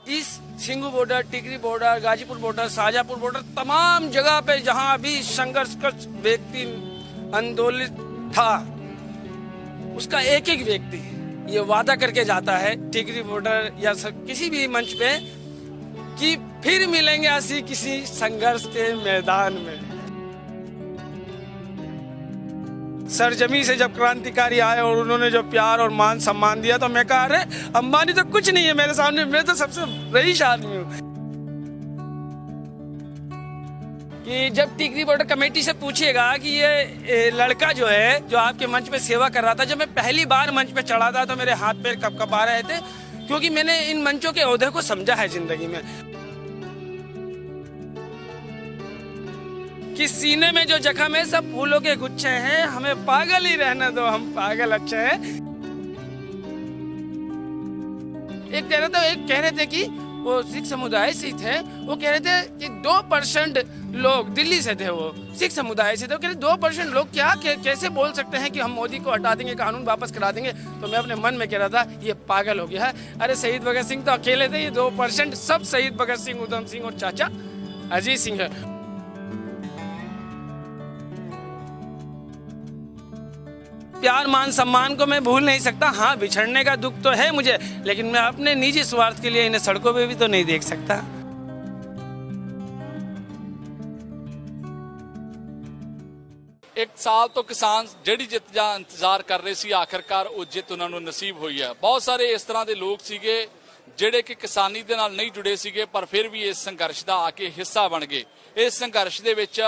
इस Singhu border, Tikri border, Ghazipur border, Shahjahanpur border, तमाम जगह पे जहां भी संघर्ष का व्यक्ति आंदोलित था, उसका एक एक व्यक्ति ये वादा करके जाता है टिकरी बॉर्डर या किसी भी मंच पे कि फिर मिलेंगे ऐसी किसी संघर्ष के मैदान में। सरजमी से जब क्रांतिकारी आए और उन्होंने जो प्यार और मान सम्मान दिया तो मैं कहा, अरे अंबानी तो कुछ नहीं है मेरे सामने, मैं तो सबसे रईस आदमी हूँ। कि जब टिकरी बॉर्डर कमेटी से पूछिएगा कि ये लड़का जो है जो आपके मंच पे सेवा कर रहा था, जब मैं पहली बार मंच पे चढ़ा था तो मेरे हाथ पैर कपकपा रहे थे, क्योंकि मैंने इन मंचों के ओहदे को समझा है जिंदगी में कि सीने में जो जख्म है सब फूलों के गुच्छे हैं, हमें पागल ही रहने दो, हम पागल अच्छे हैं। एक कह रहे थे कि वो सिख समुदाय से थे, वो कह रहे थे कि 2% लोग दिल्ली से थे, वो सिख समुदाय से थे, वो कह रहे 2% लोग कैसे बोल सकते हैं कि हम मोदी को हटा देंगे, कानून वापस करा देंगे। तो मैं अपने मन में कह रहा था ये पागल हो गया है। अरे शहीद भगत सिंह तो अकेले थे, ये 2% सब शहीद भगत सिंह, उधम सिंह और चाचा अजीत सिंह है। प्यार मान सम्मान को मैं भूल नहीं सकता। हाँ, बिछड़ने का दुख तो है मुझे, लेकिन मैं अपने निजी स्वार्थ के लिए इन्हें सड़कों पे भी तो नहीं देख सकता। एक साल तो किसान ਜਿਹੜੀ ਜਿੱਤ ਦਾ ਇੰਤਜ਼ਾਰ ਕਰ ਰਹੇ ਸੀ, ਆਖਰਕਾਰ ਉਹ ਜਿੱਤ ਉਹਨਾਂ ਨੂੰ ਨਸੀਬ ਹੋਈ ਹੈ। ਬਹੁਤ ਸਾਰੇ ਇਸ ਤਰ੍ਹਾਂ ਦੇ ਲੋਕ ਸੀਗੇ ਜਿਹੜੇ ਕਿ ਕਿਸਾਨੀ ਦੇ ਨਾਲ ਨਹੀਂ ਜੁੜੇ ਸੀਗੇ, ਪਰ ਫਿਰ ਵੀ ਇਸ ਸੰਘਰਸ਼ ਦਾ ਆ ਕੇ ਹਿੱਸਾ ਬਣ ਗਏ। ਇਸ ਸੰਘਰਸ਼ ਦੇ ਵਿੱਚ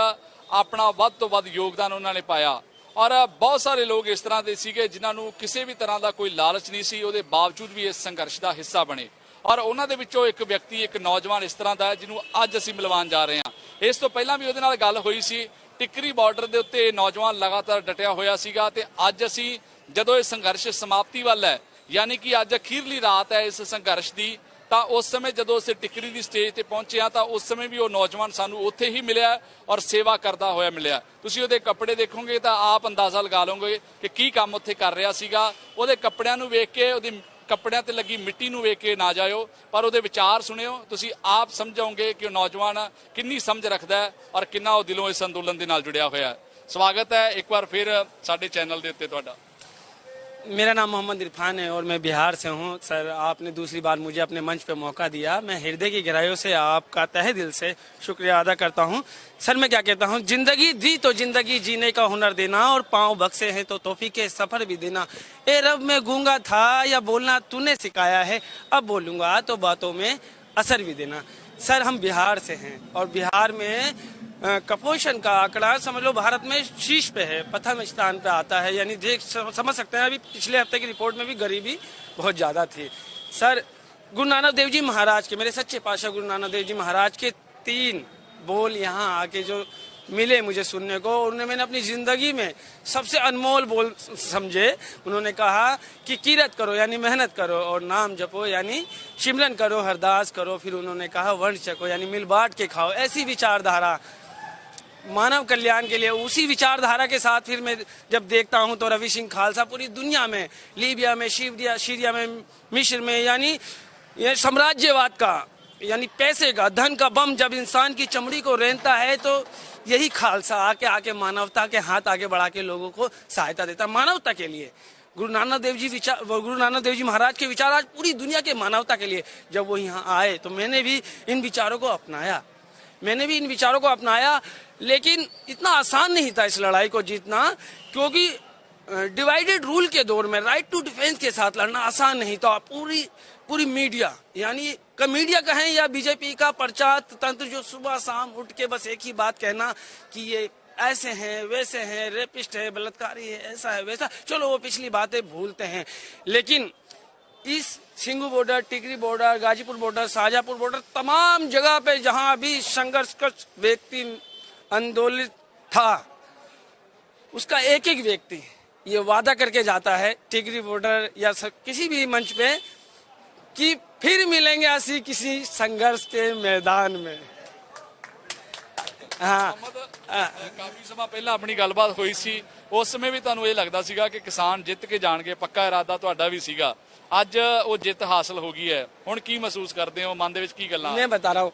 ਆਪਣਾ ਵੱਧ ਤੋਂ ਵੱਧ ਯੋਗਦਾਨ ਉਹਨਾਂ ਨੇ ਪਾਇਆ। ਔਰ ਬਹੁਤ ਸਾਰੇ ਲੋਕ ਇਸ ਤਰ੍ਹਾਂ ਦੇ ਸੀਗੇ ਜਿਨ੍ਹਾਂ ਨੂੰ ਕਿਸੇ ਵੀ ਤਰ੍ਹਾਂ ਦਾ ਕੋਈ ਲਾਲਚ ਨਹੀਂ ਸੀ, ਉਹਦੇ ਬਾਵਜੂਦ ਵੀ ਇਸ ਸੰਘਰਸ਼ ਦਾ ਹਿੱਸਾ ਬਣੇ। ਔਰ ਉਹਨਾਂ ਦੇ ਵਿੱਚੋਂ ਇੱਕ ਵਿਅਕਤੀ, ਇੱਕ ਨੌਜਵਾਨ ਇਸ ਤਰ੍ਹਾਂ ਦਾ ਹੈ ਜਿਹਨੂੰ ਅੱਜ ਅਸੀਂ ਮਿਲਵਾਉਣ ਜਾ ਰਹੇ ਹਾਂ। ਇਸ ਤੋਂ ਪਹਿਲਾਂ ਵੀ ਉਹਦੇ ਨਾਲ ਗੱਲ ਹੋਈ ਸੀ। ਟਿੱਕਰੀ ਬਾਰਡਰ ਦੇ ਉੱਤੇ ਨੌਜਵਾਨ ਲਗਾਤਾਰ ਡਟਿਆ ਹੋਇਆ ਸੀਗਾ ਤੇ ਅੱਜ ਅਸੀਂ ਜਦੋਂ ਇਹ ਸੰਘਰਸ਼ ਸਮਾਪਤੀ ਵੱਲ ਹੈ, ਯਾਨੀ ਕਿ ਅੱਜ ਅਖੀਰਲੀ ਰਾਤ ਹੈ ਇਸ ਸੰਘਰਸ਼ ਦੀ, ਤਾਂ ਉਸ ਸਮੇਂ ਜਦੋਂ ਅਸੀਂ ਟਿੱਕਰੀ ਦੀ ਸਟੇਜ ਤੇ ਪਹੁੰਚੇ ਹਾਂ ਤਾਂ ਉਸ ਸਮੇਂ ਵੀ ਉਹ ਨੌਜਵਾਨ ਸਾਨੂੰ ਉੱਥੇ ਹੀ ਮਿਲਿਆ ਔਰ ਸੇਵਾ ਕਰਦਾ ਹੋਇਆ ਮਿਲਿਆ। ਤੁਸੀਂ ਉਹਦੇ ਕੱਪੜੇ ਦੇਖੋਗੇ ਤਾਂ ਆਪ ਅੰਦਾਜ਼ਾ ਲਗਾ ਲਓਗੇ ਕਿ ਕੀ ਕੰਮ ਉੱਥੇ ਕਰ ਰਿਹਾ ਸੀਗਾ। ਉਹਦੇ ਕੱਪੜਿਆਂ ਨੂੰ ਵੇਖ ਕੇ, ਉਹਦੇ ਕੱਪੜਿਆਂ ਤੇ ਲੱਗੀ ਮਿੱਟੀ ਨੂੰ ਵੇਖ ਕੇ ਨਾ ਜਾਇਓ, ਪਰ ਉਹਦੇ ਵਿਚਾਰ ਸੁਣਿਓ, ਤੁਸੀਂ ਆਪ ਸਮਝੋਗੇ ਕਿ ਉਹ ਨੌਜਵਾਨ ਕਿੰਨੀ ਸਮਝ ਰੱਖਦਾ ਹੈ ਔਰ ਕਿੰਨਾ ਉਹ ਦਿਲੋਂ ਇਸ ਅੰਦੋਲਨ ਦੇ ਨਾਲ ਜੁੜਿਆ ਹੋਇਆ ਹੈ। ਸਵਾਗਤ ਹੈ ਇੱਕ ਵਾਰ ਫਿਰ ਸਾਡੇ ਚੈਨਲ ਦੇ ਉੱਤੇ ਤੁਹਾਡਾ। मेरा नाम मोहम्मद इरफान है और मैं बिहार से हूँ। सर, आपने दूसरी बार मुझे अपने मंच पे मौका दिया, मैं हृदय की गहराइयों से आपका तहे दिल से शुक्रिया अदा करता हूँ। सर, मैं क्या कहता हूँ, जिंदगी दी तो जिंदगी जीने का हुनर देना, और पाँव बख्शे हैं तो तोहफी के सफर भी देना। ए रब, मैं गूंगा था या बोलना तूने सिखाया है, अब बोलूंगा तो बातों में असर भी देना। सर, हम बिहार से हैं और बिहार में कुपोषण का आंकड़ा समझ लो भारत में शीर्ष पे है, प्रथम स्थान पे आता है। यानी समझ सकते हैं, अभी पिछले हफ्ते की रिपोर्ट में भी गरीबी बहुत ज़्यादा थी। सर, गुरु नानक देव जी महाराज के, मेरे सच्चे पातशाह गुरु नानक देव जी महाराज के 3 बोल यहाँ आके जो मिले मुझे सुनने को, उन्होंने मैंने अपनी ज़िंदगी में सबसे अनमोल बोल समझे। उन्होंने कहा कि किरत करो यानी मेहनत करो, और नाम जपो यानी सिमरन करो, अरदास करो। फिर उन्होंने कहा वर्ण चको यानी मिल बांट के खाओ। ऐसी विचारधारा मानव कल्याण के लिए, उसी विचारधारा के साथ फिर मैं जब देखता हूं तो रवि सिंह खालसा पूरी दुनिया में, लीबिया में, सीरिया में, मिस्र में, यानी ये साम्राज्यवाद का यानी पैसे का, धन का बम जब इंसान की चमड़ी को रेंगता है तो यही खालसा आके मानवता के हाथ आगे बढ़ा के लोगों को सहायता देता है मानवता के लिए। गुरु नानक देव जी महाराज के विचार आज पूरी दुनिया के मानवता के लिए। जब वो यहाँ आए तो मैंने भी इन विचारों को अपनाया, लेकिन इतना आसान नहीं था इस लड़ाई को जीतना, क्योंकि डिवाइडेड रूल के दौर में राइट टू डिफेंस के साथ लड़ना आसान नहीं था। पूरी मीडिया, यानी मीडिया कहें या बीजेपी का प्रचार तंत्र, जो सुबह शाम उठ के बस एक ही बात कहना कि ये ऐसे हैं, वैसे हैं, रेपिस्ट है, बलात्कारी है, ऐसा है, वैसा। चलो वो पिछली बातें भूलते हैं, लेकिन इस Singhu border, Tikri border, Ghazipur border, Shahjahanpur border, तमाम जगह पे जहां भी संघर्ष का व्यक्ति आंदोलित था, उसका एक एक व्यक्ति ये वादा करके जाता है टिकरी बॉर्डर या किसी भी मंच पे कि फिर मिलेंगे ऐसी किसी संघर्ष के मैदान में। हाँ, ਕਾਫੀ ਸਮਾਂ ਪਹਿਲਾਂ ਆਪਣੀ ਗੱਲਬਾਤ ਹੋਈ ਸੀ, ਉਸ ਸਮੇਂ ਵੀ ਤੁਹਾਨੂੰ ਇਹ ਲੱਗਦਾ ਸੀਗਾ ਕਿ ਕਿਸਾਨ ਜਿੱਤ ਕੇ ਜਾਣਗੇ, ਪੱਕਾ ਇਰਾਦਾ ਤੁਹਾਡਾ ਵੀ ਸੀਗਾ। ਅੱਜ ਉਹ ਜਿੱਤ ਹਾਸਲ ਹੋ ਗਈ ਹੈ, ਹੁਣ ਕੀ ਮਹਿਸੂਸ ਕਰਦੇ ਹੋ, ਮਨ ਦੇ ਵਿੱਚ ਕੀ ਗੱਲਾਂ? मैं बता रहा हूँ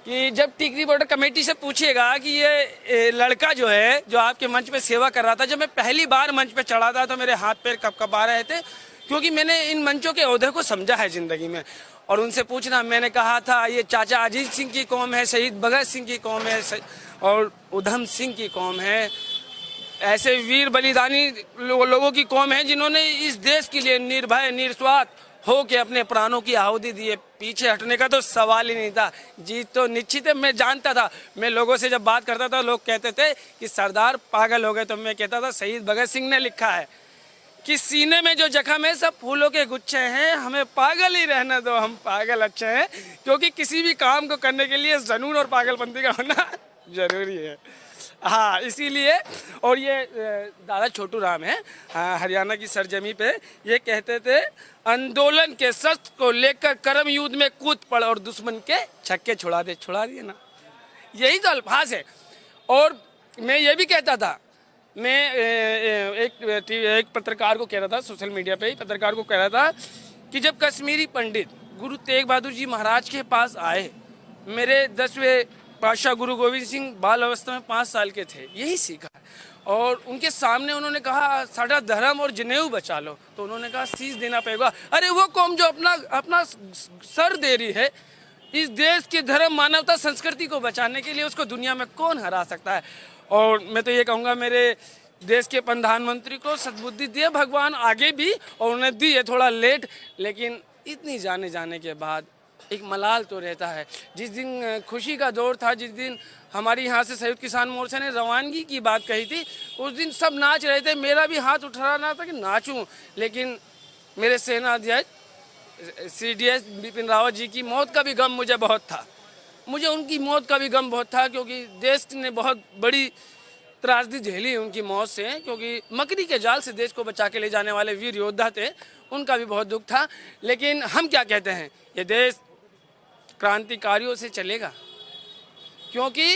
कि जब टिकरी बॉर्डर कमेटी से पूछिएगा कि ये लड़का जो है जो आपके मंच पे सेवा कर रहा था, जब मैं पहली बार मंच पे चढ़ा था तो मेरे हाथ पैर कपकपा रहे थे, क्योंकि मैंने इन मंचों के ओहदे को समझा है जिंदगी में। और उनसे पूछना, मैंने कहा था ये चाचा अजीत सिंह की कौम है, शहीद भगत सिंह की कौम है और उधम सिंह की कौम है, ऐसे वीर बलिदानी लोगों की कौम है जिन्होंने इस देश के लिए निर्भय निस्वार्थ हो के अपने प्राणों की आहुति दी है। पीछे हटने का तो सवाल ही नहीं था, जीत तो निश्चित है। मैं जानता था, मैं लोगों से जब बात करता था लोग कहते थे कि सरदार पागल हो गए, तो मैं कहता था शहीद भगत सिंह ने लिखा है कि सीने में जो जख्म है सब फूलों के गुच्छे हैं, हमें पागल ही रहने दो, हम पागल अच्छे हैं। क्योंकि किसी भी काम को करने के लिए जुनून और पागलपंती का होना जरूरी है। हाँ, इसीलिए। और ये दादा छोटू राम है, हरियाणा की सरजमी पे, ये कहते थे आंदोलन के शस्त्र को लेकर कर्म युद्ध में कूद पड़ और दुश्मन के छक्के छुड़ा दिए ना, यही तो अल्फाज है। और मैं ये भी कहता था, मैं एक पत्रकार को कह रहा था, सोशल मीडिया पे ही पत्रकार को कह रहा था कि जब कश्मीरी पंडित गुरु तेग बहादुर जी महाराज के पास आए, मेरे 10वें पातशाह गुरु गोविंद सिंह बाल अवस्था में 5 साल के थे, यही सीखा। और उनके सामने उन्होंने कहा साडा धर्म और जनेऊ बचा लो, तो उन्होंने कहा शीश देना पड़ेगा। अरे वो कौम जो अपना सर दे रही है इस देश के धर्म मानवता संस्कृति को बचाने के लिए, उसको दुनिया में कौन हरा सकता है। और मैं तो ये कहूँगा मेरे देश के प्रधानमंत्री को सद्बुद्धि दिए भगवान आगे भी, और उन्हें दी है थोड़ा लेट, लेकिन इतनी जाने के बाद एक मलाल तो रहता है। जिस दिन खुशी का दौर था, जिस दिन हमारी यहाँ से संयुक्त किसान मोर्चा ने रवानगी की बात कही थी, उस दिन सब नाच रहे थे, मेरा भी हाथ उठ रहा था कि नाचूं, लेकिन मेरे सेना अध्यक्ष CDS बिपिन रावत जी की मौत का भी गम मुझे बहुत था। मुझे उनकी मौत का भी गम बहुत था, क्योंकि देश ने बहुत बड़ी त्रासदी झेली उनकी मौत से, क्योंकि मकड़ी के जाल से देश को बचा के ले जाने वाले वीर योद्धा थे, उनका भी बहुत दुख था। लेकिन हम क्या कहते हैं, ये देश क्रांतिकारियों से चलेगा, क्योंकि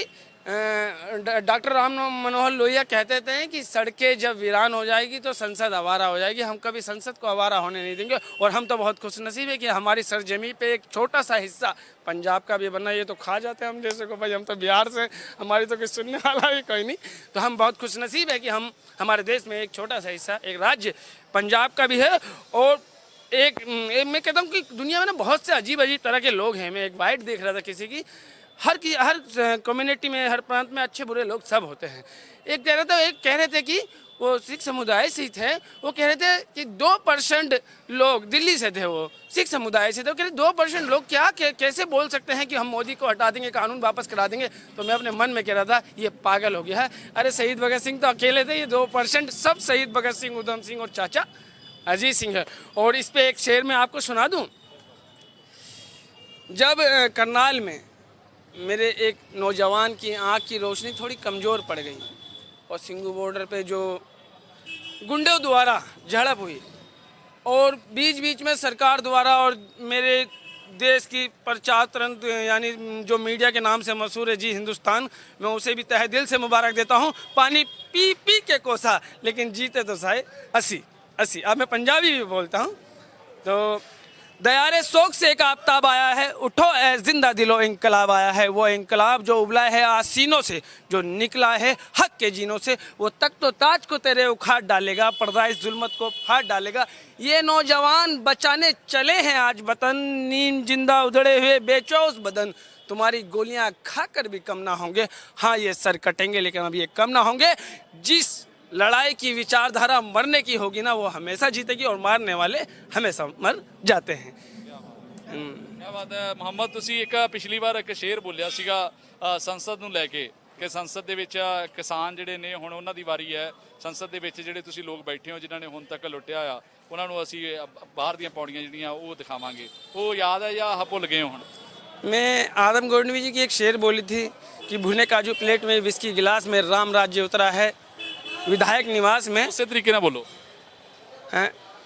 डॉक्टर राम मनोहर लोहिया कहते थे कि सड़कें जब वीरान हो जाएगी तो संसद आवारा हो जाएगी। हम कभी संसद को आवारा होने नहीं देंगे। और हम तो बहुत खुशनसीब है कि हमारी सरजमी पे एक छोटा सा हिस्सा पंजाब का भी बना, ये तो खा जाते हैं हम जैसे को, भाई हम तो बिहार से, हमारी तो कोई सुनने वाला भी कोई नहीं। तो हम बहुत खुशनसीब है कि हम हमारे देश में एक छोटा सा हिस्सा, एक राज्य पंजाब का भी है। और एक मैं कहता हूँ कि दुनिया में ना बहुत से अजीब तरह के लोग हैं। मैं एक वाइट देख रहा था किसी की, हर कम्युनिटी में, हर प्रांत में अच्छे बुरे लोग सब होते हैं। एक कह रहे थे कि वो सिख समुदाय से ही थे, वो कह रहे थे कि 2% लोग दिल्ली से थे, वो सिख समुदाय से थे, वो कह रहे 2% लोग कैसे बोल सकते हैं कि हम मोदी को हटा देंगे, कानून वापस करा देंगे। तो मैं अपने मन में कह रहा था ये पागल हो गया है। अरे शहीद भगत सिंह तो अकेले थे, ये 2% सब शहीद भगत सिंह, उधम सिंह और चाचा अजीत सिंह है। और इस पे एक शेर मैं आपको सुना दूं। जब करनाल में मेरे एक नौजवान की आंख की रोशनी थोड़ी कमज़ोर पड़ गई और सिंगू बॉर्डर पे जो गुंडों द्वारा झड़प हुई, और बीच में सरकार द्वारा और मेरे देश की प्रचार तंत्र यानी जो मीडिया के नाम से मशहूर है जी हिंदुस्तान, मैं उसे भी तहे दिल से मुबारक देता हूँ। पानी पी पी के कोसा, लेकिन जीते तो साए 80। अब मैं पंजाबी भी बोलता हूँ। तो दयारे शौक से एक आफ्ताब आया है, उठो ए जिंदा दिलो इंकलाब आया है। वो इंकलाब जो उबला है आसीनों से, जो निकला है हक के जीनों से, वो तख्तो ताज को तेरे उखाड़ डालेगा, पर्दा इस जुल्मत को फाड़ डालेगा। ये नौजवान बचाने चले हैं आज वतन, नीम जिंदा उधड़े हुए बेचौस बदन, तुम्हारी गोलियां खाकर भी कम ना होंगे। हाँ, ये सर कटेंगे लेकिन अब ये कम ना होंगे। जिस लड़ाई की विचारधारा मरने की होगी ना, वो हमेशा जीतेगी, और मारने वाले हमेशा मर जाते हैं। क्या बात है ਮੁਹੰਮਦ, ਤੁਸੀਂ ਇੱਕ ਪਿਛਲੀ ਵਾਰ ਇੱਕ ਸ਼ੇਰ ਬੋਲਿਆ ਸੀਗਾ ਸੰਸਦ ਨੂੰ ਲੈ ਕੇ ਕਿ ਸੰਸਦ ਦੇ ਵਿੱਚ ਕਿਸਾਨ ਜਿਹੜੇ ਨੇ ਹੁਣ ਉਹਨਾਂ ਦੀ ਵਾਰੀ ਹੈ। ਸੰਸਦ ਦੇ ਵਿੱਚ ਜਿਹੜੇ ਤੁਸੀਂ ਲੋਕ ਬੈਠੇ ਹੋ ਜਿਨ੍ਹਾਂ ਨੇ ਹੁਣ ਤੱਕ ਲੁੱਟਿਆ ਆ, ਉਹਨਾਂ ਨੂੰ ਅਸੀਂ ਬਾਹਰ ਦੀਆਂ ਪੌੜੀਆਂ ਜਿਹੜੀਆਂ ਉਹ ਦਿਖਾਵਾਂਗੇ। ਉਹ ਯਾਦ ਹੈ ਜਾਂ ਭੁੱਲ ਗਏ ਹੋ ਹੁਣ? मैं आदम गोंडवी जी की एक शेर बोली थी कि भुने काजू प्लेट में विस्की गिलास में राम राज्य उतरा है विधायक निवास में। ਉਸੇ ਤਰੀਕੇ ਨਾਲ ਬੋਲੋ।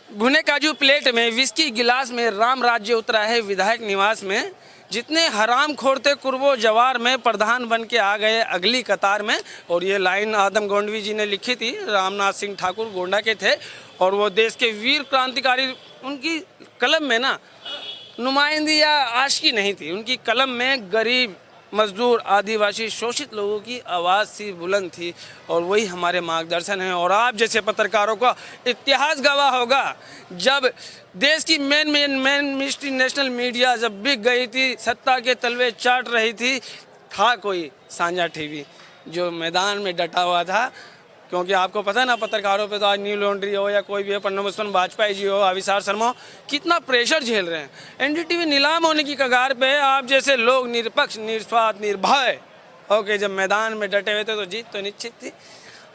भुने काजू प्लेट में विस्की गिलास में राम राज्य उतरा है विधायक निवास में। जितने हराम खोरते कुर्बो जवार में, प्रधान बन के आ गए अगली कतार में। और ये लाइन आदम गोंडवी जी ने लिखी थी, रामनाथ सिंह ठाकुर गोंडा के थे, और वो देश के वीर क्रांतिकारी उनकी कलम में ना नुमाइंदी या आशिकी नहीं थी, उनकी कलम में गरीब, मजदूर, आदिवासी, शोषित लोगों की आवाज़ सी बुलंद थी और वही हमारे मार्गदर्शन है। और आप जैसे पत्रकारों का इतिहास गवाह होगा, जब देश की मेन मिनिस्ट्री नेशनल मीडिया जब बिक गई थी, सत्ता के तलवे चाट रही थी, था कोई साझा टीवी जो मैदान में डटा हुआ था। क्योंकि आपको पता है ना, पत्रकारों पे तो आज न्यू लॉन्ड्री हो या कोई भी हो, प्रणब मुखर्जी वाजपेयी जी हो, अविसार शर्मा हो, कितना प्रेशर झेल रहे हैं। एनडीटीवी नीलाम होने की कगार पे, आप जैसे लोग निरपक्ष, निस्वार्थ, निर्भय ओके जब मैदान में डटे हुए थे तो जीत तो निश्चित थी।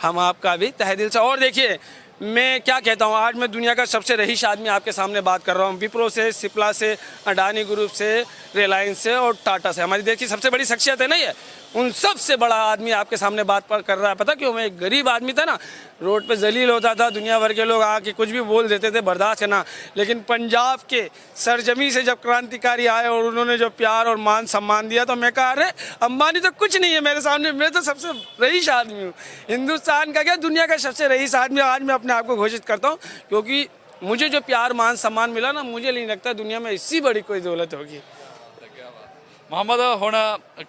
हम आपका भी तहे दिल से। और देखिए, मैं क्या कहता हूँ, आज मैं दुनिया का सबसे रईस आदमी आपके सामने बात कर रहा हूँ। विप्रो से, सिप्ला से, अडानी ग्रुप से, रिलायंस से और टाटा से, हमारी देश की सबसे बड़ी शख्सियत है ना ये, उन सब से बड़ा आदमी आपके सामने बात कर रहा है। पता क्यों? मैं एक गरीब आदमी था ना, रोड पे जलील होता था, दुनिया भर के लोग आके कुछ भी बोल देते थे, बर्दाश्त करना। लेकिन पंजाब के सरजमी से जब क्रांतिकारी आए और उन्होंने जो प्यार और मान सम्मान दिया, तो मैं कहा अरे अंबानी तो कुछ नहीं है मेरे सामने, मैं तो सबसे रईस आदमी हूँ, हिंदुस्तान का क्या दुनिया का सबसे रईस आदमी आज मैं अपने आप को घोषित करता हूँ। क्योंकि मुझे जो प्यार, मान, सम्मान मिला ना, मुझे नहीं लगता दुनिया में इससे बड़ी कोई दौलत होगी। ਮੁਹੰਮਦ, ਹੁਣ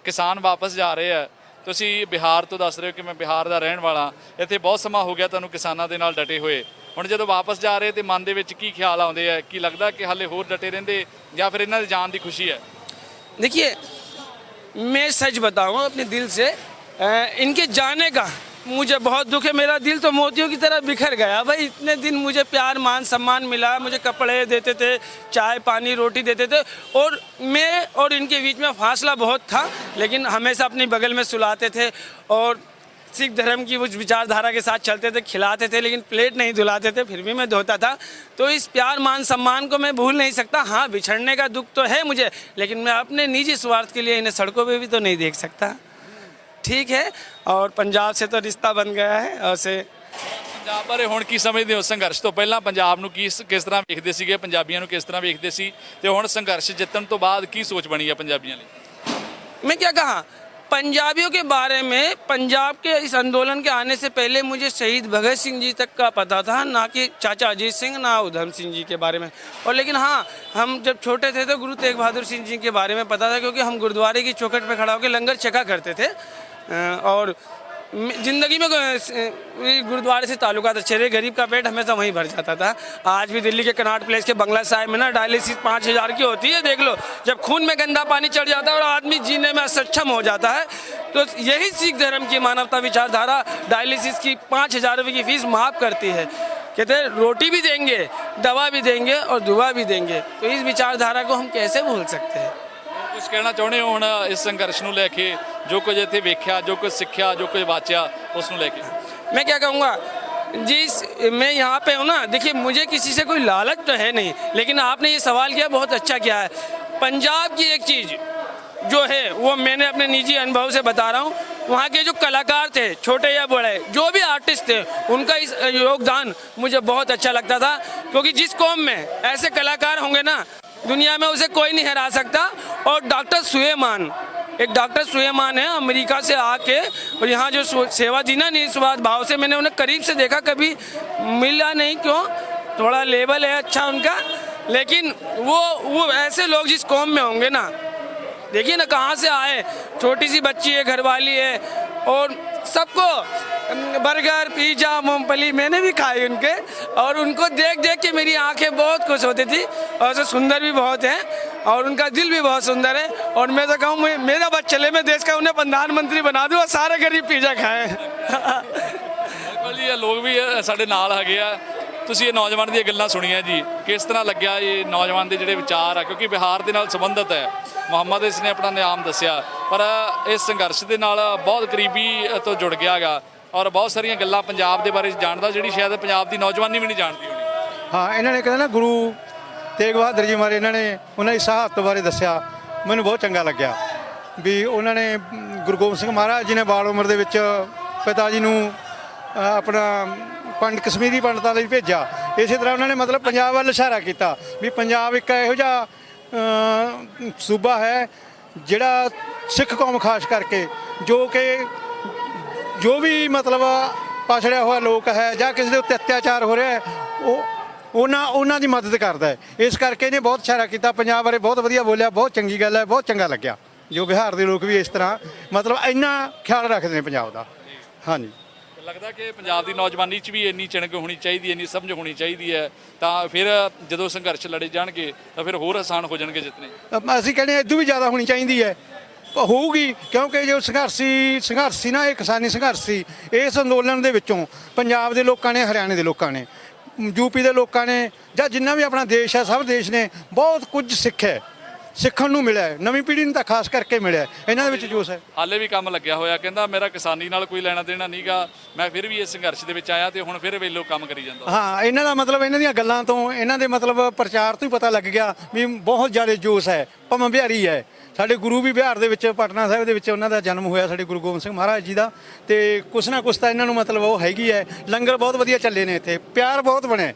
ਕਿਸਾਨ ਵਾਪਸ ਜਾ ਰਹੇ ਆ, ਤੁਸੀਂ ਬਿਹਾਰ ਤੋਂ ਦੱਸ ਰਹੇ ਹੋ ਕਿ ਮੈਂ ਬਿਹਾਰ ਦਾ ਰਹਿਣ ਵਾਲਾ, ਇੱਥੇ ਬਹੁਤ ਸਮਾਂ ਹੋ ਗਿਆ ਤੁਹਾਨੂੰ ਕਿਸਾਨਾਂ ਦੇ ਨਾਲ ਡਟੇ ਹੋਏ। ਹੁਣ ਜਦੋਂ ਵਾਪਸ ਜਾ ਰਹੇ ਤੇ ਮਨ ਦੇ ਵਿੱਚ ਕੀ ਖਿਆਲ ਆਉਂਦੇ ਆ? ਕੀ ਲੱਗਦਾ ਕਿ ਹਾਲੇ ਹੋਰ ਡਟੇ ਰਹਿੰਦੇ ਜਾਂ ਫਿਰ ਇਹਨਾਂ ਦੇ ਜਾਣ ਦੀ ਖੁਸ਼ੀ है? देखिए, मैं सच बताऊं अपने दिल से, इनके जाने का मुझे बहुत दुख है। मेरा दिल तो मोतियों की तरह बिखर गया। भाई इतने दिन मुझे प्यार, मान, सम्मान मिला, मुझे कपड़े देते थे, चाय पानी रोटी देते थे, और मैं और इनके बीच में फासला बहुत था, लेकिन हमेशा अपनी बगल में सुलाते थे और सिख धर्म की उस विचारधारा के साथ चलते थे, खिलाते थे, लेकिन प्लेट नहीं धुलाते थे, फिर भी मैं धोता था। तो इस प्यार, मान, सम्मान को मैं भूल नहीं सकता। हाँ, बिछड़ने का दुख तो है मुझे, लेकिन मैं अपने निजी स्वार्थ के लिए इन्हें सड़कों पे भी तो नहीं देख सकता। ठीक है, और पंजाब से तो रिश्ता बन गया है। और से ਪੰਜਾਬ ਬਾਰੇ ਹੁਣ ਕੀ ਸਮਝਦੇ ਹੋ? ਸੰਘਰਸ਼ ਤੋਂ ਪਹਿਲਾਂ ਪੰਜਾਬ ਨੂੰ ਕਿਸ ਤਰ੍ਹਾਂ ਵੇਖਦੇ ਸੀਗੇ, ਪੰਜਾਬੀਆਂ ਨੂੰ ਕਿਸ ਤਰ੍ਹਾਂ ਵੇਖਦੇ ਸੀ, ਤੇ ਹੁਣ ਸੰਘਰਸ਼ ਜਿੱਤਣ ਤੋਂ ਬਾਅਦ ਕੀ ਸੋਚ ਬਣੀ ਹੈ ਪੰਜਾਬੀਆਂ ਲਈ? मैं क्या कहा, पंजाबियों के बारे में, पंजाब के इस आंदोलन के आने से पहले मुझे शहीद भगत सिंह जी तक का पता था, ना कि चाचा अजीत सिंह, ना उधम सिंह जी के बारे में। और लेकिन हाँ, हम जब छोटे थे तो गुरु तेग बहादुर सिंह जी के बारे में पता था, क्योंकि हम गुरुद्वारे की चौखट पर खड़ा होकर लंगर चखा करते थे। और ज़िंदगी में गुरुद्वारे से ताल्लुकात अच्छे रहे, गरीब का पेट हमेशा वहीं भर जाता था। आज भी दिल्ली के कनॉट प्लेस के बंगला साहिब में ना डायलिसिस 5,000 की होती है, देख लो। जब खून में गंदा पानी चढ़ जाता है और आदमी जीने में असक्षम हो जाता है, तो यही सिख धर्म की मानवता विचारधारा डायलिसिस की 5,000 रुपये की फीस माफ़ करती है। कहते हैं रोटी भी देंगे, दवा भी देंगे और दुआ भी देंगे। तो इस विचारधारा को हम कैसे भूल सकते हैं? ਕੁਝ ਕਹਿਣਾ ਚਾਹੁੰਦੇ ਹੋ ਹੁਣ ਇਸ ਸੰਘਰਸ਼ ਨੂੰ ਲੈ ਕੇ, ਜੋ ਕੁਝ ਇੱਥੇ ਵੇਖਿਆ, ਜੋ ਕੁਝ ਸਿੱਖਿਆ, ਜੋ ਕੁਝ ਵਾਚਿਆ, ਉਸ ਨੂੰ ਲੈ ਕੇ? मैं क्या कहूँगा जी, मैं यहाँ पे हूँ ना, देखिए मुझे किसी से कोई लालच तो है नहीं, लेकिन आपने ये सवाल किया, बहुत अच्छा किया है। पंजाब की एक चीज़ जो है वो मैंने अपने निजी अनुभव से बता रहा हूँ, वहाँ के जो कलाकार थे, छोटे या बड़े, जो भी आर्टिस्ट थे, उनका इस योगदान मुझे बहुत अच्छा लगता था। क्योंकि जिस कौम में ऐसे कलाकार होंगे ना, दुनिया में उसे कोई नहीं हरा सकता। और डॉक्टर सुलेमान, एक डॉक्टर सुलेमान है, अमेरिका से आके और यहाँ जो सेवा दी ना निस्वार्थ भाव से, मैंने उन्हें करीब से देखा, कभी मिला नहीं। क्यों? थोड़ा लेवल है अच्छा उनका, लेकिन वो ऐसे लोग जिस कौम में होंगे ना, देखिए ना कहाँ से आए, छोटी सी बच्ची है, घरवाली है, और सबको बर्गर, पिज़्ज़ा, मूंगफली मैंने भी खाई उनके, और उनको देख देख के मेरी आंखें बहुत खुश होती थी। और से सुंदर भी बहुत हैं और उनका दिल भी बहुत सुंदर है। और मैं तो कहूँ, मेरा बस चले, मैं देश का उन्हें प्रधानमंत्री बना दूँ और सारे गरीब पिज़्ज़ा खाएँ। ਬਿਲਕੁਲ ਜੀ, ਇਹ ਲੋਕ ਵੀ ਸਾਡੇ ਨਾਲ ਹੈਗੇ ਆ। ਤੁਸੀਂ ਇਹ ਨੌਜਵਾਨ ਦੀਆਂ ਗੱਲਾਂ ਸੁਣੀਆਂ ਜੀ, ਕਿਸ ਤਰ੍ਹਾਂ ਲੱਗਿਆ ਇਹ ਨੌਜਵਾਨ ਦੇ ਜਿਹੜੇ ਵਿਚਾਰ ਆ? ਕਿਉਂਕਿ ਬਿਹਾਰ ਦੇ ਨਾਲ ਸੰਬੰਧਿਤ ਹੈ। ਮੁਹੰਮਦ ਇਸ ਨੇ ਆਪਣਾ ਨਾਮ ਦੱਸਿਆ, ਪਰ ਇਸ ਸੰਘਰਸ਼ ਦੇ ਨਾਲ ਬਹੁਤ ਕਰੀਬੀ ਤੋਂ ਜੁੜ ਗਿਆ ਹੈਗਾ ਔਰ ਬਹੁਤ ਸਾਰੀਆਂ ਗੱਲਾਂ ਪੰਜਾਬ ਦੇ ਬਾਰੇ ਜਾਣਦਾ, ਜਿਹੜੀ ਸ਼ਾਇਦ ਪੰਜਾਬ ਦੀ ਨੌਜਵਾਨੀ ਵੀ ਨਹੀਂ ਜਾਣਦੀ ਹੋਣੀ। ਹਾਂ, ਇਹਨਾਂ ਨੇ ਕਹਿੰਦੇ ਨਾ ਗੁਰੂ ਤੇਗ ਬਹਾਦਰ ਜੀ ਬਾਰੇ, ਇਹਨਾਂ ਨੇ ਉਹਨਾਂ ਦੀ ਸ਼ਹਾਦਤ ਬਾਰੇ ਦੱਸਿਆ, ਮੈਨੂੰ ਬਹੁਤ ਚੰਗਾ ਲੱਗਿਆ ਵੀ ਉਹਨਾਂ ਨੇ ਗੁਰੂ ਗੋਬਿੰਦ ਸਿੰਘ ਮਹਾਰਾਜ ਜੀ ਨੇ ਬਾਲ ਉਮਰ ਦੇ ਵਿੱਚ ਪਿਤਾ ਜੀ ਨੂੰ ਆਪਣਾ ਪੰਡਿਤ ਕਸ਼ਮੀਰੀ ਪੰਡਤਾਂ ਲਈ ਭੇਜਿਆ। ਇਸੇ ਤਰ੍ਹਾਂ ਉਹਨਾਂ ਨੇ ਮਤਲਬ ਪੰਜਾਬ ਵੱਲ ਇਸ਼ਾਰਾ ਕੀਤਾ ਵੀ ਪੰਜਾਬ ਇੱਕ ਇਹੋ ਜਿਹਾ ਸੂਬਾ ਹੈ ਜਿਹੜਾ ਸਿੱਖ ਕੌਮ ਖਾਸ ਕਰਕੇ, ਜੋ ਵੀ ਮਤਲਬ ਪਛੜਿਆ ਹੋਇਆ ਲੋਕ ਹੈ ਜਾਂ ਕਿਸੇ ਦੇ ਉੱਤੇ ਅਤਿਆਚਾਰ ਹੋ ਰਿਹਾ ਹੈ, ਉਹਨਾਂ ਦੀ ਮਦਦ ਕਰਦਾ ਹੈ। ਇਸ ਕਰਕੇ ਇਹਨੇ ਬਹੁਤ ਇਸ਼ਾਰਾ ਕੀਤਾ, ਪੰਜਾਬ ਬਾਰੇ ਬਹੁਤ ਵਧੀਆ ਬੋਲਿਆ, ਬਹੁਤ ਚੰਗੀ ਗੱਲ ਹੈ, ਬਹੁਤ ਚੰਗਾ ਲੱਗਿਆ ਜੋ ਬਿਹਾਰ ਦੇ ਲੋਕ ਵੀ ਇਸ ਤਰ੍ਹਾਂ ਮਤਲਬ ਇੰਨਾ ਖਿਆਲ ਰੱਖਦੇ ਨੇ ਪੰਜਾਬ ਦਾ। ਹਾਂਜੀ, ਲੱਗਦਾ ਕਿ ਪੰਜਾਬ ਦੀ ਨੌਜਵਾਨੀ 'ਚ ਵੀ ਇੰਨੀ ਚਿਣਗ ਹੋਣੀ ਚਾਹੀਦੀ, ਇੰਨੀ ਸਮਝ ਹੋਣੀ ਚਾਹੀਦੀ ਹੈ, ਤਾਂ ਫਿਰ ਜਦੋਂ ਸੰਘਰਸ਼ ਲੜੇ ਜਾਣਗੇ ਤਾਂ ਫਿਰ ਹੋਰ ਆਸਾਨ ਹੋ ਜਾਣਗੇ ਜਿੱਤਨੇ। ਅਸੀਂ ਕਹਿੰਦੇ ਇਦੋਂ ਵੀ ਜ਼ਿਆਦਾ ਹੋਣੀ ਚਾਹੀਦੀ ਹੈ, ਹੋਊਗੀ, ਕਿਉਂਕਿ ਜੋ ਸੰਘਰਸ਼ ਸੀ ਨਾ, ਇਹ ਕਿਸਾਨੀ ਸੰਘਰਸ਼ ਸੀ। ਇਸ ਅੰਦੋਲਨ ਦੇ ਵਿੱਚੋਂ ਪੰਜਾਬ ਦੇ ਲੋਕਾਂ ਨੇ, ਹਰਿਆਣੇ ਦੇ ਲੋਕਾਂ ਨੇ, ਯੂਪੀ ਦੇ ਲੋਕਾਂ ਨੇ, ਜਾਂ ਜਿੰਨਾ ਵੀ ਆਪਣਾ ਦੇਸ਼ ਹੈ, ਸਭ ਦੇਸ਼ ਨੇ ਬਹੁਤ ਕੁਝ ਸਿੱਖਣ ਨੂੰ ਮਿਲਿਆ। ਨਵੀਂ ਪੀੜ੍ਹੀ ਨੂੰ ਤਾਂ ਖਾਸ ਕਰਕੇ ਮਿਲਿਆ, ਇਹਨਾਂ ਦੇ ਵਿੱਚ ਜੋਸ਼ ਹੈ। ਹਾਲੇ ਵੀ ਕੰਮ ਲੱਗਿਆ ਹੋਇਆ, ਕਹਿੰਦਾ ਮੇਰਾ ਕਿਸਾਨੀ ਨਾਲ ਕੋਈ ਲੈਣਾ ਦੇਣਾ ਨਹੀਂਗਾ, ਮੈਂ ਫਿਰ ਵੀ ਇਸ ਸੰਘਰਸ਼ ਦੇ ਵਿੱਚ ਆਇਆ ਤੇ ਹੁਣ ਫਿਰ ਵੇਲੋ ਕੰਮ ਕਰੀ ਜਾਂਦਾ। ਹਾਂ, ਇਹਨਾਂ ਦਾ ਮਤਲਬ ਇਹਨਾਂ ਦੀਆਂ ਗੱਲਾਂ ਤੋਂ, ਇਹਨਾਂ ਦੇ ਮਤਲਬ ਪ੍ਰਚਾਰ ਤੋਂ ਹੀ ਪਤਾ ਲੱਗ ਗਿਆ ਵੀ ਬਹੁਤ ਜ਼ਿਆਦਾ ਜੋਸ਼ ਹੈ। ਭੰਮ ਬਿਹਾਰੀ ਹੈ, ਸਾਡੇ ਗੁਰੂ ਵੀ ਬਿਹਾਰ ਦੇ ਵਿੱਚ ਪਟਨਾ ਸਾਹਿਬ ਦੇ ਵਿੱਚ ਉਹਨਾਂ ਦਾ ਜਨਮ ਹੋਇਆ, ਸਾਡੇ ਗੁਰੂ ਗੋਬਿੰਦ ਸਿੰਘ ਮਹਾਰਾਜ ਜੀ ਦਾ। ਤੇ ਕੁਛ ਨਾ ਕੁਛ ਤਾਂ ਇਹਨਾਂ ਨੂੰ ਮਤਲਬ ਉਹ ਹੈਗੀ ਹੈ। ਲੰਗਰ ਬਹੁਤ ਵਧੀਆ ਚੱਲੇ ਨੇ ਇੱਥੇ, ਪਿਆਰ ਬਹੁਤ ਬਣਿਆ,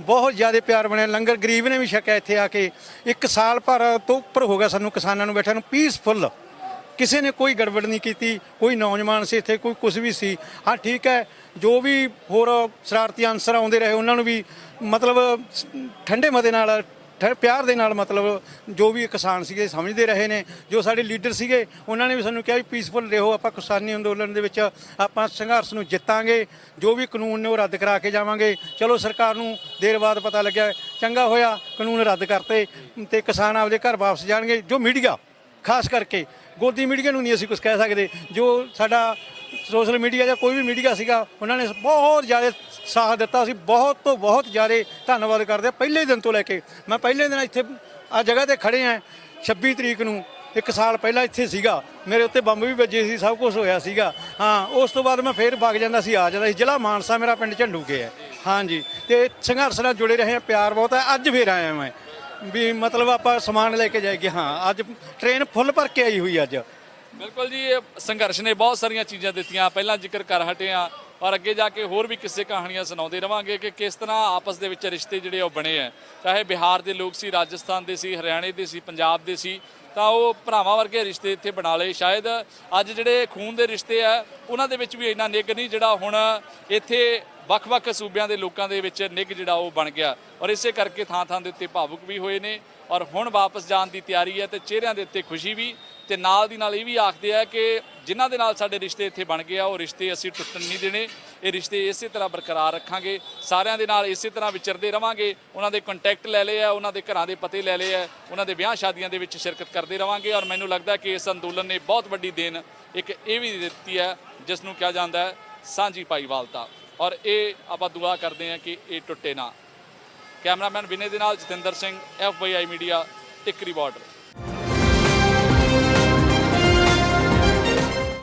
ਬਹੁਤ ਜ਼ਿਆਦਾ ਪਿਆਰ ਬਣਿਆ। ਲੰਗਰ ਗਰੀਬ ਨੇ ਵੀ ਛਕਿਆ ਇੱਥੇ ਆ ਕੇ। 1 ਸਾਲ ਭਰ ਤੋਂ ਉੱਪਰ ਹੋ ਗਿਆ ਸਾਨੂੰ ਕਿਸਾਨਾਂ ਨੂੰ ਬੈਠਿਆਂ ਨੂੰ, ਪੀਸਫੁੱਲ, ਕਿਸੇ ਨੇ ਕੋਈ ਗੜਬੜ ਨਹੀਂ ਕੀਤੀ। ਕੋਈ ਨੌਜਵਾਨ ਸੀ ਇੱਥੇ, ਕੋਈ ਕੁਛ ਵੀ ਸੀ। ਹਾਂ ਠੀਕ ਹੈ, ਜੋ ਵੀ ਹੋਰ ਸ਼ਰਾਰਤੀ ਅਨਸਰ ਆਉਂਦੇ ਰਹੇ ਉਹਨਾਂ ਨੂੰ ਵੀ ਮਤਲਬ ਠੰਡੇ ਮਤੇ ਨਾਲ, ਪਿਆਰ ਦੇ ਨਾਲ ਮਤਲਬ ਜੋ ਵੀ ਕਿਸਾਨ ਸੀਗੇ ਸਮਝਦੇ ਰਹੇ ਨੇ। ਜੋ ਸਾਡੇ ਲੀਡਰ ਸੀਗੇ ਉਹਨਾਂ ਨੇ ਵੀ ਸਾਨੂੰ ਕਿਹਾ ਵੀ ਪੀਸਫੁਲ ਰਹੋ, ਆਪਾਂ ਕਿਸਾਨੀ ਅੰਦੋਲਨ ਦੇ ਵਿੱਚ ਆਪਾਂ ਸੰਘਰਸ਼ ਨੂੰ ਜਿੱਤਾਂਗੇ, ਜੋ ਵੀ ਕਾਨੂੰਨ ਨੇ ਉਹ ਰੱਦ ਕਰਾ ਕੇ ਜਾਵਾਂਗੇ। ਚਲੋ ਸਰਕਾਰ ਨੂੰ ਦੇਰ ਬਾਅਦ ਪਤਾ ਲੱਗਿਆ, ਚੰਗਾ ਹੋਇਆ ਕਾਨੂੰਨ ਰੱਦ ਕਰਤੇ ਤੇ ਕਿਸਾਨ ਆਪਦੇ ਘਰ ਵਾਪਸ ਜਾਣਗੇ। ਜੋ ਮੀਡੀਆ, ਖਾਸ ਕਰਕੇ ਗੋਦੀ ਮੀਡੀਆ ਨੂੰ ਨਹੀਂ ਅਸੀਂ ਕੁਝ ਕਹਿ ਸਕਦੇ, ਜੋ ਸਾਡਾ ਸੋਸ਼ਲ ਮੀਡੀਆ ਜਾਂ ਕੋਈ ਵੀ ਮੀਡੀਆ ਸੀਗਾ, ਉਹਨਾਂ ਨੇ ਬਹੁਤ ਜ਼ਿਆਦਾ ਸਾਥ ਦਿੱਤਾ। ਅਸੀਂ ਬਹੁਤ ਤੋਂ ਬਹੁਤ ਜ਼ਿਆਦਾ ਧੰਨਵਾਦ ਕਰਦੇ ਹਾਂ। ਪਹਿਲੇ ਦਿਨ ਤੋਂ ਲੈ ਕੇ, ਮੈਂ ਪਹਿਲੇ ਦਿਨ ਇੱਥੇ ਆ ਜਗ੍ਹਾ ਤੇ ਖੜੇ ਹਾਂ 26 ਤਰੀਕ ਨੂੰ, 1 ਸਾਲ ਪਹਿਲਾਂ ਇੱਥੇ ਸੀਗਾ, ਮੇਰੇ ਉੱਤੇ ਬੰਬ ਵੀ ਵੱਜੇ ਸੀ, ਸਭ ਕੁਝ ਹੋਇਆ ਸੀਗਾ। ਹਾਂ, ਉਸ ਤੋਂ ਬਾਅਦ ਮੈਂ ਫੇਰ ਵਗ ਜਾਂਦਾ ਸੀ, ਆ ਜਾਂਦਾ ਸੀ। ਜ਼ਿਲ੍ਹਾ ਮਾਨਸਾ ਮੇਰਾ ਪਿੰਡ ਝੰਡੂਕੇ ਹੈ। ਹਾਂਜੀ, ਤੇ ਸੰਘਰਸ਼ ਨਾਲ ਜੁੜੇ ਰਹੇ ਹਾਂ, ਪਿਆਰ ਬਹੁਤ ਹੈ। ਅੱਜ ਫੇਰ ਆਇਆ ਮੈਂ ਵੀ ਮਤਲਬ ਆਪਾਂ ਸਮਾਨ ਲੈ ਕੇ ਜਾਏਗੇ। ਹਾਂ, ਅੱਜ ਟ੍ਰੇਨ ਫੁੱਲ ਭਰ ਕੇ ਆਈ ਹੋਈ ਅੱਜ। ਬਿਲਕੁਲ ਜੀ, ਇਹ ਸੰਘਰਸ਼ ਨੇ ਬਹੁਤ ਸਾਰੀਆਂ ਚੀਜ਼ਾਂ ਦਿੱਤੀਆਂ, ਪਹਿਲਾਂ ਜ਼ਿਕਰ ਕਰ ਹਟੇ ਹਾਂ, ਔਰ ਅੱਗੇ ਜਾ ਕੇ ਹੋਰ ਵੀ ਕਿਸੇ ਕਹਾਣੀਆਂ ਸੁਣਾਉਂਦੇ ਰਵਾਂਗੇ ਕਿ ਕਿਸ ਤਰ੍ਹਾਂ ਆਪਸ ਦੇ ਵਿੱਚ ਰਿਸ਼ਤੇ ਜਿਹੜੇ ਉਹ ਬਣੇ ਆ। ਚਾਹੇ ਬਿਹਾਰ ਦੇ ਲੋਕ ਸੀ, ਰਾਜਸਥਾਨ ਦੇ ਸੀ, ਹਰਿਆਣੇ ਦੇ ਸੀ, ਪੰਜਾਬ ਦੇ ਸੀ, ਤਾਂ ਉਹ ਭਰਾਵਾਂ ਵਰਗੇ ਰਿਸ਼ਤੇ ਇੱਥੇ ਬਣਾ ਲਏ। ਸ਼ਾਇਦ ਅੱਜ ਜਿਹੜੇ ਖੂਨ ਦੇ ਰਿਸ਼ਤੇ ਆ ਉਹਨਾਂ ਦੇ ਵਿੱਚ ਵੀ ਇੰਨਾ ਨਿੱਘ ਨਹੀਂ ਜਿਹੜਾ ਹੁਣ ਇੱਥੇ ਵੱਖ-ਵੱਖ ਸੂਬਿਆਂ ਦੇ ਲੋਕਾਂ ਦੇ ਵਿੱਚ ਨਿੱਘ ਜਿਹੜਾ ਉਹ ਬਣ ਗਿਆ। ਔਰ ਇਸੇ ਕਰਕੇ ਥਾਂ-ਥਾਂ ਦੇ ਉੱਤੇ ਭਾਵੁਕ ਵੀ ਹੋਏ ਨੇ, ਔਰ ਹੁਣ ਵਾਪਸ ਜਾਣ ਦੀ ਤਿਆਰੀ ਹੈ ਤੇ ਚਿਹਰਿਆਂ ਦੇ ਉੱਤੇ ਖੁਸ਼ੀ ਵੀ। ਤੇ ਨਾਲ ਦੀ ਨਾਲ ਇਹ ਵੀ ਆਖਦੇ ਆ ਕਿ ਜਿਨ੍ਹਾਂ ਦੇ ਨਾਲ ਸਾਡੇ ਰਿਸ਼ਤੇ ਇੱਥੇ ਬਣ ਗਏ ਆ, ਉਹ ਰਿਸ਼ਤੇ ਅਸੀਂ ਟੁੱਟਣ ਨਹੀਂ ਦੇਣੇ, ਇਹ ਰਿਸ਼ਤੇ ਇਸੇ ਤਰ੍ਹਾਂ ਬਰਕਰਾਰ ਰੱਖਾਂਗੇ, ਸਾਰਿਆਂ ਦੇ ਨਾਲ ਇਸੇ ਤਰ੍ਹਾਂ ਵਿਚਰਦੇ ਰਵਾਂਗੇ। ਉਹਨਾਂ ਦੇ ਕੰਟੈਕਟ ਲੈ ਲਏ ਆ, ਉਹਨਾਂ ਦੇ ਘਰਾਂ ਦੇ ਪਤੇ ਲੈ ਲਏ ਆ, ਉਹਨਾਂ ਦੇ ਵਿਆਹ ਸ਼ਾਦੀਆਂ ਦੇ ਵਿੱਚ ਸ਼ਿਰਕਤ ਕਰਦੇ ਰਵਾਂਗੇ। ਔਰ ਮੈਨੂੰ ਲੱਗਦਾ ਕਿ ਇਸ ਅੰਦੋਲਨ ਨੇ ਬਹੁਤ ਵੱਡੀ ਦੇਣ ਇੱਕ ਇਹ ਵੀ ਦਿੱਤੀ ਹੈ ਜਿਸ ਨੂੰ ਕਿਹਾ ਜਾਂਦਾ ਹੈ ਸਾਂਝੀ ਭਾਈਵਾਲਤਾ, ਔਰ ਇਹ ਆਪਾਂ ਦੁਆ ਕਰਦੇ ਹਾਂ ਕਿ ਇਹ ਟੁੱਟੇ ਨਾ। ਕੈਮਰਾਮੈਨ ਵਿਨੇ ਦੇ ਨਾਲ Jatinder Singh, FYI media, Tikri border.